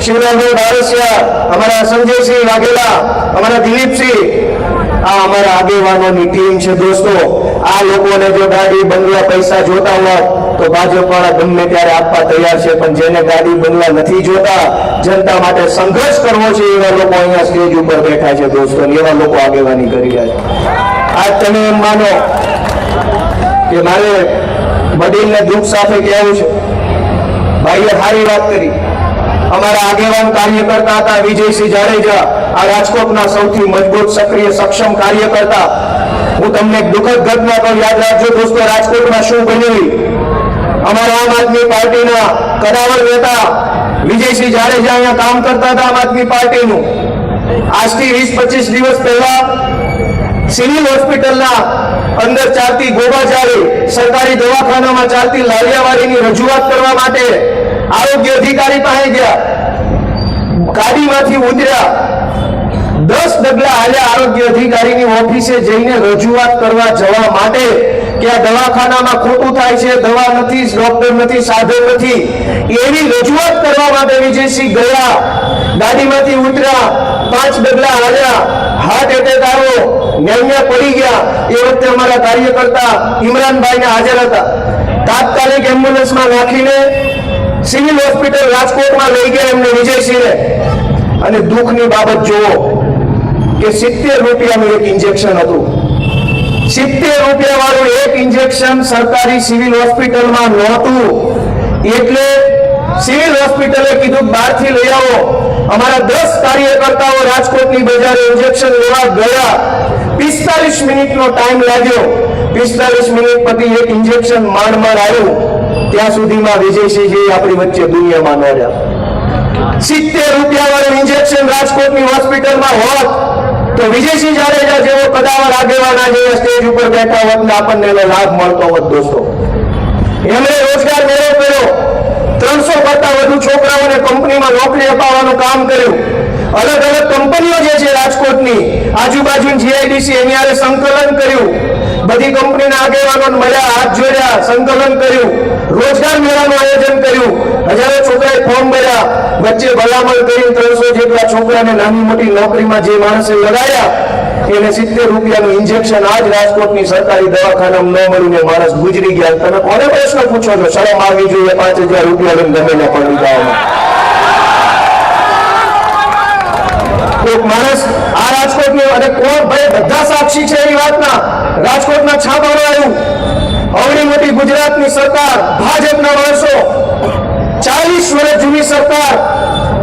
શિવરાજભાઈ બારસિયા, અમારા સંજયસિંહ વાઘેલા, અમારા દિલીપસિંહ, આ અમારા આગેવાનોની ટીમ છે. દોસ્તો, આ લોકોને જો ગાડી બંગલા પૈસા જોતા હોત તો ભાજપ વાળા ગમે ત્યારે આપવા તૈયાર છે. પણ જેને ગાડી બંગલા નથી જોતા, જનતા માટે સંઘર્ષ કરવો છે, એવા લોકો અહીંયા સ્ટેજ ઉપર બેઠા છે. દોસ્તો, એવા લોકો આગેવાની કરી રહ્યા છે. આજ તમે એમ માનો કે મારે વડીલને દુઃખ સાથે કહેવું છે. ભાઈએ સારી વાત કરી. અમારા આગેવાન કાર્યકર્તા હતા વિજયસિંહ જાડેજા, આ રાજકોટના સૌથી મજબૂત, સક્રિય, સક્ષમ કાર્યકર્તા. હું તમને એક દુઃખદ ઘટના તો યાદ રાખજો દોસ્તો. રાજકોટમાં શું બન્યું? અમારા આમ આદમી પાર્ટીના કદાવર નેતા વિજયસિંહ જાડેજા અહીંયા કામ કરતા હતા આમ આદમી પાર્ટીનું. આજથી 20-25 દિવસ પહેલા સિવિલ હોસ્પિટલના અંદર ચાલતી ગોબાજારી, સરકારી દવાખાનામાં ચાલતી લાલિયાવાડીની રજૂઆત કરવા માટે આરોગ્ય અધિકારી પાસે ગયા. ગાડીમાંથી ઉતર્યા, 10 ડગલા હાલ્યા આરોગ્ય અધિકારીની ઓફિસે જઈને રજૂઆત કરવા જવા માટે કે આ દવાખાનામાં ખોટું થાય છે, દવા નથી, ડોક્ટર નથી, સાધન નથી, એવી રજૂઆત કરવા માટે વિજયસિંહ ગયા, ગાડીમાંથી ઉતર્યા, 5 ડગલા હાલ્યા, હાર્ટ એટેક આવ્યો, ન્યા પડી ગયા. એ વખતે અમારા કાર્યકર્તા ઇમરાનભાઈને હાજર હતા. તાત્કાલિક એમ્બ્યુલન્સમાં નાખીને સિવિલ હોસ્પિટલ રાજકોટમાં લઈ ગયા એમને વિજયસિંહને. અને દુઃખની બાબત જુઓ કે 70 રૂપિયાનું એક ઇન્જેક્શન હતું. 70 રૂપિયા વાળું એક ઇન્જેક્શન સરકારી સિવિલ હોસ્પિટલમાં નહોતું. એટલે સિવિલ હોસ્પિટલે કીધું બહારથી લઈ આવો. અમારા 10 કાર્યકર્તાઓ રાજકોટની બજારે ઇન્જેક્શન લેવા ગયા. 45 મિનિટનો ટાઈમ લાગ્યો. 45 મિનિટ પછી એક ઇન્જેક્શન માંડ આવ્યું. ત્યાં સુધીમાં વિજયસિંહજી આપણી વચ્ચે દુનિયામાં ન રહ્યા. 70 રૂપિયા વાળું ઇન્જેક્શન રાજકોટની હોસ્પિટલમાં હોત તો વિજયસિંહ જાડેજા જેવો કદાવર આગેવાના જેવા સ્ટેજ ઉપર બેઠા હોત ને આપણને એનો લાભ મળતો હોત. દોસ્તો, એમણે રોજગાર મેળો કર્યો. 300 કરતા વધુ છોકરાઓને કંપનીમાં નોકરી અપાવવાનું કામ કર્યું. અલગ અલગ કંપનીઓ જે છે રાજકોટની આજુબાજુ જીઆઈડીસી એની હારે સંકલન કર્યું. બધી કંપનીના આગેવાનો મળ્યા, હાથ જોડ્યા, સંકલન કર્યું, રોજગાર મેળાનું આયોજન કર્યું. હજારો છોકરાએ ફોર્મ ભર્યા. વચ્ચે ભલામણ કરી 300 જેટલા છોકરાને નાની મોટી નોકરીમાં જે માણસે લગાડ્યા એને 70 રૂપિયાનું ઇન્જેક્શન આજ રાજકોટની સરકારી દવાખાનામાં ન મળીને માણસ ગુજરી ગયા. તમે કોને પ્રશ્ન પૂછો છો? શરમ આવી જોઈએ 5000 રૂપિયા લઈને ગમે પડી જવામાં. એક માણસ આ રાજકોટની અને કોણ ભાઈ બધા સાક્ષી છે એ વાતના. રાજકોટના છાપામાં આવ્યું, અવળી મોટી ગુજરાતની સરકાર, ભાજપના માણસો, 40 વર્ષ જૂની સરકાર,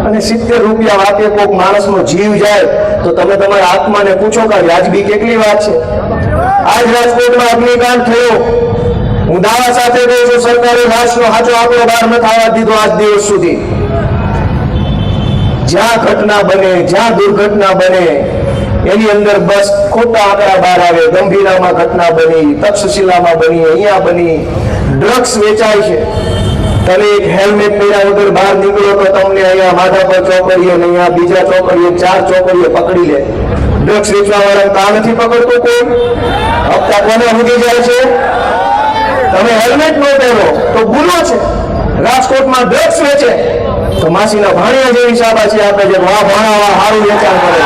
અને 70 રૂપિયા વાતે કોઈક માણસનો જીવ જાય તો તમે તમારા આત્માને પૂછો કે વ્યાજબી કેટલી વાત છે. આજ રાજકોટમાં અગ્નિકાંડ થયો. હું દાવા સાથે કહું છું, સરકારે લાશનો સાચો આંકડો બહાર ન થવા દીધો આજ દિવસ સુધી. જ્યાં ઘટના બને, જ્યાં દુર્ઘટના બને એની અંદર બસ ખોટા આંકડા બહાર આવે. ગંભીરામાં ઘટના બની, તક્ષશિલામાં બની, અહીંયા બની, ડ્રગ્સ વેચાય છે. તમે એક હેલ્મેટ પહેર્યા વગર બહાર નીકળો તો તમને અહીંયા માધાપર ચોકડીએ ને અહીંયા બીજા ચોકડીએ 4 ચોકડીએ પકડી લે. ડ્રગ્સ વેચવા વાળા કા નથી પકડતો કોઈ? હપ્તા કોને ઉડી જાય છે? તમે હેલ્મેટ ન પહેરો તો ગુનો છે. રાજકોટમાં ડ્રગ્સ વેચે તો માસીના ભાણિયા જેવી શાબાશી આપે છે. વાહ ભાણા વાહ, સારું વેચાણ કરે.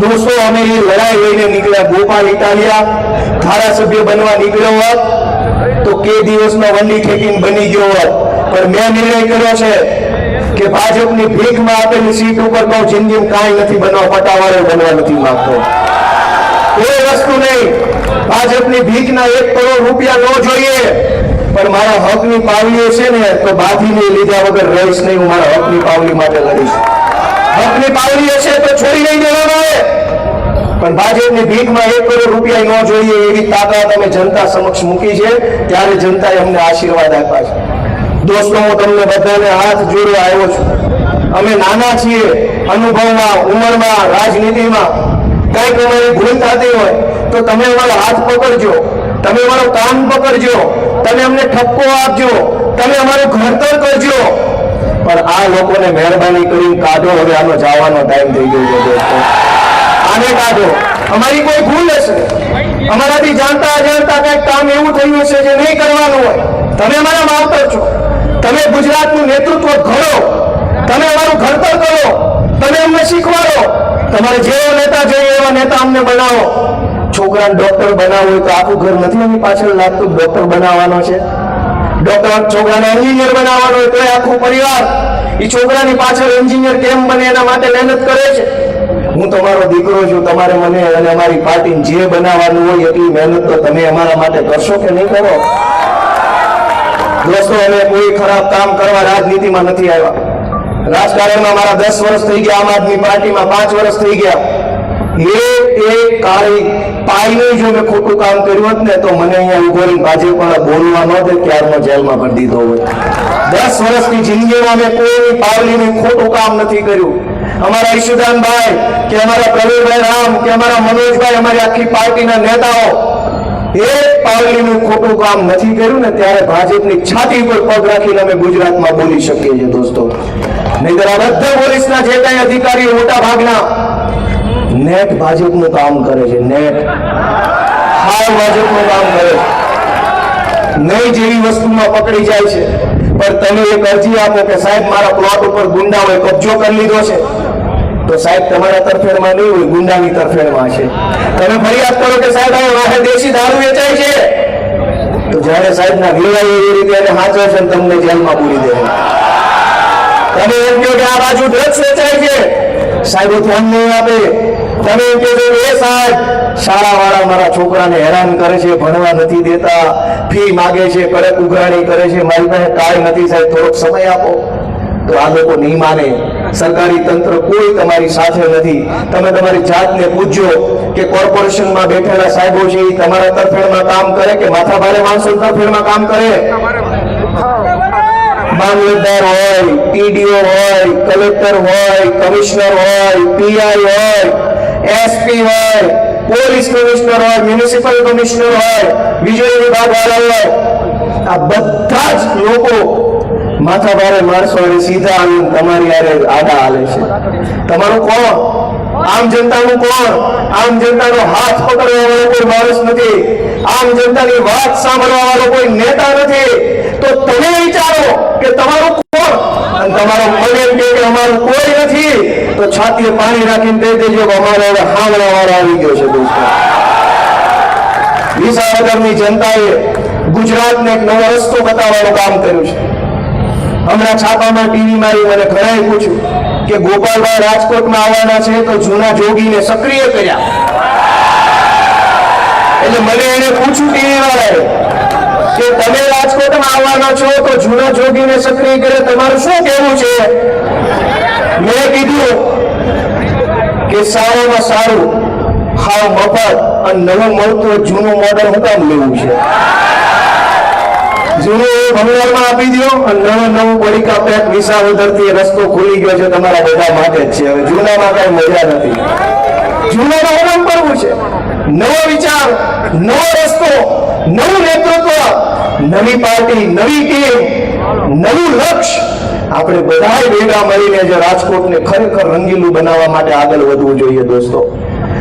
દોસ્તો, અમે એ લડાઈ લઈને નીકળ્યા. ગોપાલ ઇટાલિયા ધારાસભ્ય બનવા નીકળ્યો હોત તો કે દિવસનો વંડી ઠેકીને બની ગયો હોત. પણ મેં નિર્ણય કર્યો છે કે ભાજપની ભીખમાં આપેલી સીટ ઉપર તો જિંદગીમાં કાંઈ નથી બનવા, પટાવાળો બનવા નથી માંગતો. કોઈ વસ્તુ નહીં. ભાજપની ભીખના 1 કરોડ રૂપિયા ન જોઈએ, પણ મારા હકની પાવલીઓ છે ને તો બાંધીને લીધા વગર રહીશ નહીં. હું મારા હકની પાવલી માટે લડીશ. હકની પાવલીઓ છે તો છોડી નહીં દેવાનો આવે, પણ ભાજપની ભીખમાં 1 કરોડ રૂપિયા ન જોઈએ એવી તાકાત અમે જનતા સમક્ષ મૂકી છે. ત્યારે જનતાએ અમને આશીર્વાદ આપ્યા છે. દોસ્તો, હું તમને બધાને હાથ જોડવા આવ્યો છું. અમે નાના છીએ અનુભવમાં, ઉંમરમાં, રાજનીતિમાં. કંઈક અમારી ભૂલ થતી હોય તો તમે અમારો હાથ પકડજો, તમે અમારો કાન પકડજો, તમે અમને ઠપકો આપજો, તમે અમારું ઘડતર કરજો. પણ આ લોકોને મહેરબાની કરીને કાઢો. હવે આનો જવાનો ટાઈમ થઈ ગયો છે દોસ્તો. આને કાઢો. અમારી કોઈ ભૂલ હશે, અમારાથી જાણતા અજાણતા કંઈક કામ એવું થયું હશે જે નહીં કરવાનું હોય. તમે અમારા માવતર છો, તમે ગુજરાતનું નેતૃત્વ ઘડો, તમે અમારું ઘડતર કરો, તમે અમને શીખવાડો. તમારે જેવો નેતા જોઈએ એવા નેતા અમને બનાવો. છોકરાને ડોક્ટર બનાવવો હોય તો આખું ઘર નથી એની પાછળ લાગતું ડોક્ટર બનાવવાનો છે. છોકરાને એન્જિનિયર બનાવવાનો હોય તો આખું પરિવાર એ છોકરાની પાછળ એન્જિનિયર કેમ બને એના માટે મહેનત કરે છે. હું તમારો દીકરો છું. તમારે મને અને અમારી પાર્ટીને જે બનાવવાનું હોય એટલી મહેનત તો તમે અમારા માટે કરશો કે નહીં કરો? દોસ્તો, અમે કોઈ ખરાબ કામ કરવા રાજનીતિમાં નથી આવ્યા. રાજકારણમાં મારા 10 વર્ષ થઈ ગયા, આમ આદમી પાર્ટીમાં 5 વર્ષ થઈ ગયા. એક કાળી પાયનું જો મેં ખોટું કામ કર્યું હોત ને તો મને અહીંયા ઉભો રહીને ભાજપવાળા બોલવા ન દે, ક્યારનો જેલમાં ભરી દીધો હોય. 10 વર્ષની જિંદગીમાં મેં કોઈ પાવલીનું ખોટું કામ નથી કર્યું. અમારા ઈશુદાનભાઈ કે અમારા પ્રવીણભાઈ રામ કે અમારા મનોજભાઈ, અમારી આખી પાર્ટીના નેતાઓ એક પાવલીનું ખોટું કામ નથી કર્યું ને ત્યારે ભાજપની છાતી પર પગ રાખીને અમે ગુજરાતમાં બોલી શકીએ છીએ દોસ્તો. નહીંતર આ બધા પોલીસના જે કઈ અધિકારીઓ મોટા ભાગના નેટ ભાજપનું કામ કરે છે. નેટ સાવ ભાજપનું કામ કરે છે. નહીં જેવી વસ્તુમાં પકડી જાય છે, પણ તમે એક અરજી આપો કે સાહેબ મારા પ્લોટ ઉપર ગુંડાઓએ કબજો કરી લીધો છે, તો સાહેબ તમારા તરફેણમાં નહીં હોય, ગુંડાની તરફેણમાં છે. તમે ફરિયાદ કરો કે સાહેબ આ વાહે દેશી દારૂ વેચાય છે, તો જ્યારે સાહેબના વેવાય એવી રીતે એને હાચવે છે ને તમને જેલમાં પૂરી દે. તમે એમ કહો કે આ બાજુ ડ્રગ્સ વેચાય છે, સાહેબો ધ્યાન નહીં આપે. તમે એમ કહો એ સાહેબ શાળાવાળા મારા છોકરાને હેરાન કરે છે, ભણવા નથી દેતા, ફી માગે છે, કડક ઉઘરાણી કરે છે, મારી પાસે કાંઈ નથી સાહેબ, થોડોક સમય આપો. તો આ લોકો નહીં માને. સરકારી તંત્ર કોઈ તમારી સાથે નથી. તમે તમારી જાતને પૂછજો કે કોર્પોરેશનમાં બેઠેલા સાહેબો છે એ તમારા તરફેણમાં કામ કરે કે માથાભારે માણસો તરફેણમાં કામ કરે? મામલતદાર હોય, ટીડીઓ હોય, કલેક્ટર હોય, કમિશનર હોય, પીઆઈ હોય, એસપી હોય, પોલીસ કમિશનર હોય, મ્યુનિસિપલ કમિશનર હોય, વીજળી વિભાગ વાળા હોય, આ બધા જ લોકો માથાભારે માણસો અને સીધા આવીને તમારી હારે આડા હાલે છે. તમારું કોણ? આમ જનતાનું કોણ? આમ જનતાનો હાથ પકડવા વાળો કોઈ માણસ નથી. આમ જનતાની વાત સાંભળવા વાળો કોઈ નેતા નથી. તો તમે વિચારો કે તમારું કોણ? અને તમારો મન એમ કે અમારું કોઈ નથી, તો છાતીએ પાણી રાખીને કહી દેજો કે અમારો હવે હામળા વાળો આવી ગયો છે. દોસ્તો, વિસાવદરની જનતાએ ગુજરાતને એક નવો રસ્તો બતાવવાનું કામ કર્યું છે. હમણાં છાપામાં ટીવી મારી મને ઘણાએ પૂછ્યું કે ગોપાલભાઈ રાજકોટમાં આવવાના છે તો જૂના જોગીને સક્રિય કર્યા. એટલે મને એને પૂછ્યું ટીવી વાળાએ કે તમે રાજકોટમાં આવવાના છો તો જૂના જોગીને સક્રિય કરે, તમારું શું કહેવું છે? મેં કીધું કે સારામાં સારું હાવ મફત અને નવું મળતું જૂનું મોડલ હું કામ લેવું છે? જૂનું ભંગારમાં આપી દો અને નવું પડીકા પેક વિસાવદરથી રસ્તો ખુલી ગયો છે તમારા બધા માટે જ છે. હવે જૂનામાં કઈ મજા નથી. જૂનામાં હું કરવું છે નવો વિચાર, નવો રસ્તો, નવું નેતૃત્વ, નવી પાર્ટી, નવી ટીમ, નવું લક્ષ્ય. આપણે બધાએ ભેગા મળીને જે રાજકોટને ખરેખર રંગીલું બનાવવા માટે આગળ વધવું જોઈએ. દોસ્તો,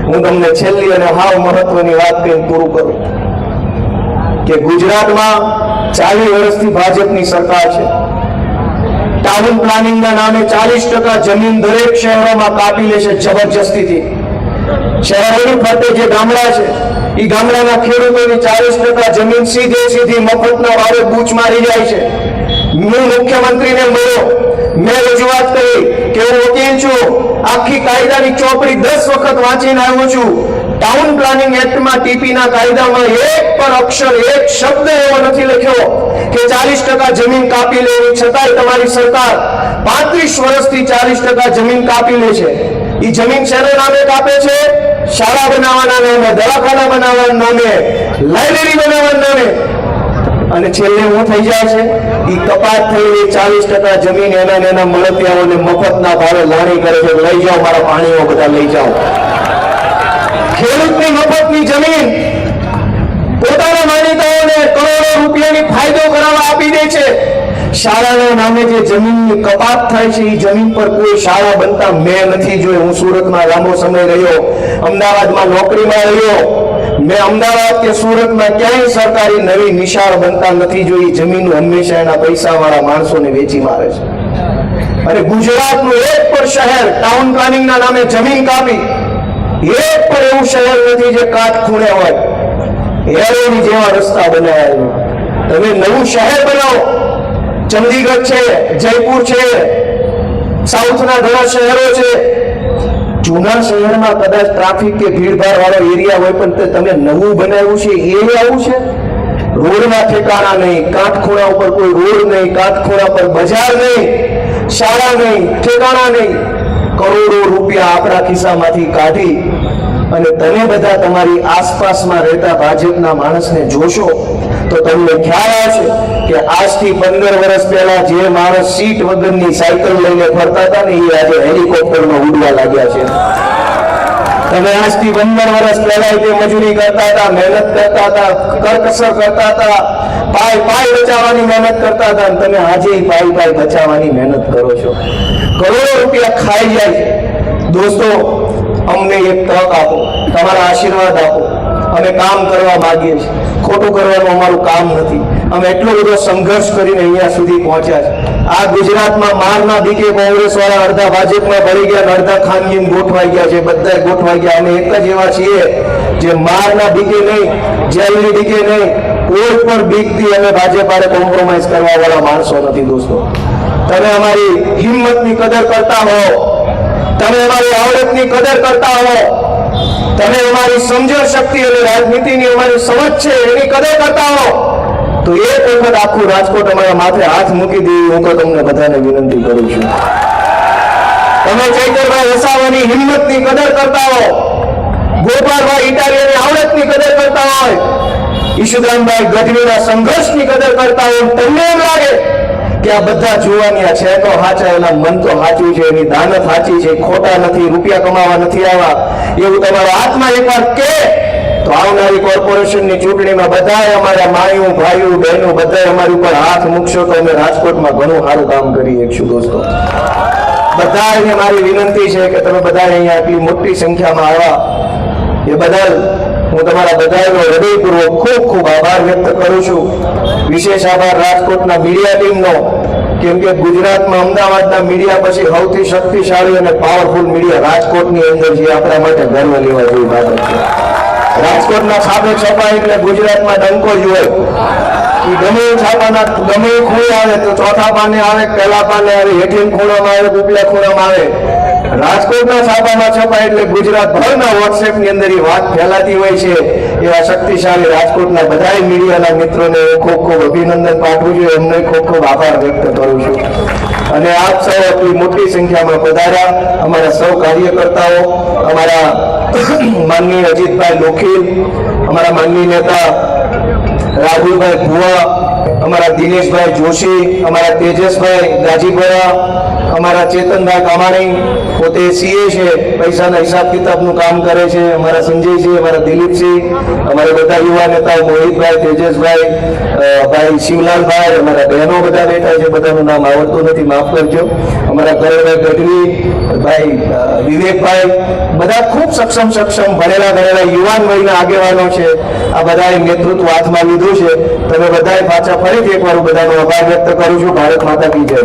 હું તમને છેલ્લી અને હાવ મહત્વની વાત કહીને પૂરું કરું કે ગુજરાતમાં 40 વર્ષથી ભાજપની સરકાર છે. ટાઉન પ્લાનિંગના નામે 40% જમીન દરેક શહેરોમાં કાપી લે છે જબરજસ્તીથી. શહેરોની ફરતે જે ગામડા છે એ ગામડાના ખેડૂતોની 40% જમીન સીધી મફતના ભાવે બૂચ મારી જાય છે. હું મુખ્યમંત્રીને મળ્યો, મેં રજૂઆત કરી કે હું વકીલ છું, આખી કાયદાની ચોપડી 10 વખત વાંચીને આવ્યો છું. ટાઉન પ્લાનિંગ એક્ટમાં ટીપીના કાયદામાં એક પણ અક્ષર, એક શબ્દ એવો નથી લખ્યો કે 40% જમીન કાપી લેવી. છતાંય તમારી સરકાર 35 વર્ષથી 40% જમીન કાપી લે છે. એ જમીન શેના નામે કાપે છે? શાળા બનાવવાના નામે, દવાખાના બનાવવાના નામે, લાઇબ્રેરી બનાવવાના નામે. અને છેલ્લે શું થઈ જાય છે? એ કપાત થયેલી 40% જમીન એના મળતિયાઓને મફતના ભાવે લાણી કરે છે. લઈ જાઓ મારા પાણીઓ બધા લઈ જાઓ. ખેડૂતની મફતની જમીન પોતાના માનીતાઓને કરોડો રૂપિયાની ફાયદો કરાવવા આપી દે છે. શાળાના નામે જે જમીનની કપાત થાય છે એ જમીન પર કોઈ શાળા બનતા મેં નથી જોઈ. હું સુરતમાં લાંબો સમય રહ્યો, અમદાવાદમાં નોકરીમાં રહ્યો. મેં અમદાવાદ કે સુરતમાં ક્યાંય સરકારી નવી નિશાળ બનતા નથી જોઈ. જમીન હંમેશા એના પૈસાવાળા માણસોને વેચી મારે છે. અને ગુજરાતનું એક પણ શહેર ટાઉન પ્લાનિંગના નામે જમીન કાપી, એક પણ એવું શહેર નથી જે કાટ ખૂણે હોય. એરોની જેવા રસ્તા બનાવ્યા. તમે નવું શહેર બનાવો. ચંદીગઢ છે, જયપુર છે, સાઉથના ઘણા શહેરો છે. જૂના શહેરમાં કદાચ ટ્રાફિક કે ભીડભાડ વાળો એરિયા હોય, પણ તમે નવું બનાવ્યું છે એ આવું છે. રોડના ઠેકાણા નહીં, કાટખૂણા ઉપર કોઈ રોડ નહીં, કાટખૂણા પર બજાર નહીં, શાળા નહીં, ઠેકાણા નહીં. કરોડો રૂપિયા આપણા ખિસ્સામાંથી કાઢી અને તમે બધા તમારી આસપાસમાં રહેતા ભાજપના માણસને જોશો તો તમને ખ્યાલ આવશે કે આજથી 15 વર્ષ પહેલા જે માણસ સીટ વગરની સાયકલ લઈને ફરતા હતા ને એ આજે હેલિકોપ્ટરમાં ઉડવા લાગ્યા છે. તમે આજથી 15 વર્ષ પહેલા જે મજૂરી કરતા હતા, મહેનત કરતા હતા, કરકસર કરતા હતા, પાય બચાવવાની મહેનત કરતા હતા, અને તમે આજે પાય બચાવવાની મહેનત કરો છો. કરોડો રૂપિયા ખાઈ જાય છે. દોસ્તો, અમને એક તક આપો, તમારા આશીર્વાદ આપો. અમે કામ કરવા માંગીએ છીએ. ખોટું કરવાનું અમારું કામ નથી. અમે એટલો બધો સંઘર્ષ કરીને અહીંયા સુધી પહોંચ્યા છે. આ ગુજરાતમાં મારના દીકે કોંગ્રેસ વાળા અડધા ભાજપમાં ભળી ગયા અને અડધા ખાનગીમાં ગોઠવાઈ ગયા છે. બધા ગોઠવાઈ ગયા. અમે એક જ એવા છીએ જે મારના દીકે નહીં, જેલની દીકે નહીં, કોઈ પણ બીકથી અમે ભાજપ હારે કોમ્પ્રોમાઇઝ કરવા વાળા માણસો નથી દોસ્તો. તમે અમારી હિંમતની કદર કરતા હો, તમે અમારી આવડતની કદર કરતા હો, તમે અમારી સમજણ શક્તિ અને રાજનીતિની અમારી સમજ છે એની કદર કરતા હો, તો એક વખત આખું રાજકોટ અમારા માથે હાથ મૂકી દેવી હું તો તમને બધાને વિનંતી કરું છું. તમે ચૈતરભાઈ વસાવાની હિંમતની કદર કરતા હો, ગોપાલભાઈ ઇટાલિયાની આવડતની કદર કરતા હોય, ઈશુદાનભાઈ ગઢવીના સંઘર્ષની કદર કરતા હોય, તમને એમ લાગે કે આ બધા જોવાનિયા છે તો સાચા, એના મન તો સાચું છે, એની દાનત સાચી છે, ખોટા નથી, રૂપિયા કમાવા નથી આવ્યા, એવું તમારો આત્મા એકવાર કે તો આવનારી કોર્પોરેશનની ચૂંટણીમાં બધાએ અમારા માયું ભાઈઓ બહેનો બધાએ અમારી ઉપર હાથ મૂકશો તો અમે રાજકોટમાં ઘણું સારું કામ કરી શકશું દોસ્તો. બધાને મારી વિનંતી છે કે તમે બધા અહીંયા આટલી મોટી સંખ્યામાં આવ્યા એ બદલ હું તમારા બધાનો હૃદયપૂર્વક ખૂબ ખૂબ આભાર વ્યક્ત કરું છું. વિશેષ આભાર રાજકોટના મીડિયા ટીમનો, કેમ કે ગુજરાતમાં અમદાવાદના મીડિયા પછી સૌથી શક્તિશાળી અને પાવરફુલ મીડિયા રાજકોટની અંદર છે. આપણા માટે ગર્વ લેવા જેવી બાબત છે. રાજકોટના છાપે છપાય એટલે ગુજરાતમાં ડંકો જ હોય. એ ગમે એ છાપાના ગમે એ ખૂણે આવે તો ચોથા પાને આવે, પહેલા પાને આવે, હેઠીન ખૂણામાં આવે, ઉપલા ખૂણામાં આવે. રાજકોટના છાપામાં છપાય એટલે ગુજરાતભરના વોટ્સએપની અંદર એ વાત ફેલાતી હોય છે. એવા શક્તિશાળી રાજકોટના બધા મીડિયાના મિત્રોને ખૂબ ખૂબ અભિનંદન પાઠવું છું, એમને ખૂબ ખૂબ આભાર વ્યક્ત કરું છું. અને આપ સૌ આટલી મોટી સંખ્યામાં પધાર્યા, અમારા સૌ કાર્યકર્તાઓ, અમારા માનનીય અજીતભાઈ લોખીલ, અમારા માનનીય નેતા રાહુલભાઈ ભુવા, અમારા દિનેશભાઈ જોશી, અમારા તેજસભાઈ ગાજીપુરા, અમારા ચેતનભાઈ કામાણી પોતે સીએ છે, પૈસાના હિસાબ કિતાબનું કામ કરે છે, અમારા સંજયસિંહ, અમારા દિલીપસિંહ, અમારા બધા યુવા નેતાઓ મોહિતભાઈ, તેજસભાઈ, ભાઈ શિવલાલભાઈ, અમારા બહેનો બધા બેઠા છે, બધાનું નામ આવડતું નથી, માફ કરજો. અમારા કરણભાઈ ગઢવી, ભાઈ વિવેકભાઈ, બધા ખૂબ સક્ષમ ભણેલા યુવાન વયના આગેવાનો છે. આ બધાએ નેતૃત્વ હાથમાં લીધું છે. તમે બધાએ પાછા ફરીથી એકવાર બધાનો આભાર વ્યક્ત કરું છું. ભારત માતા કી જય.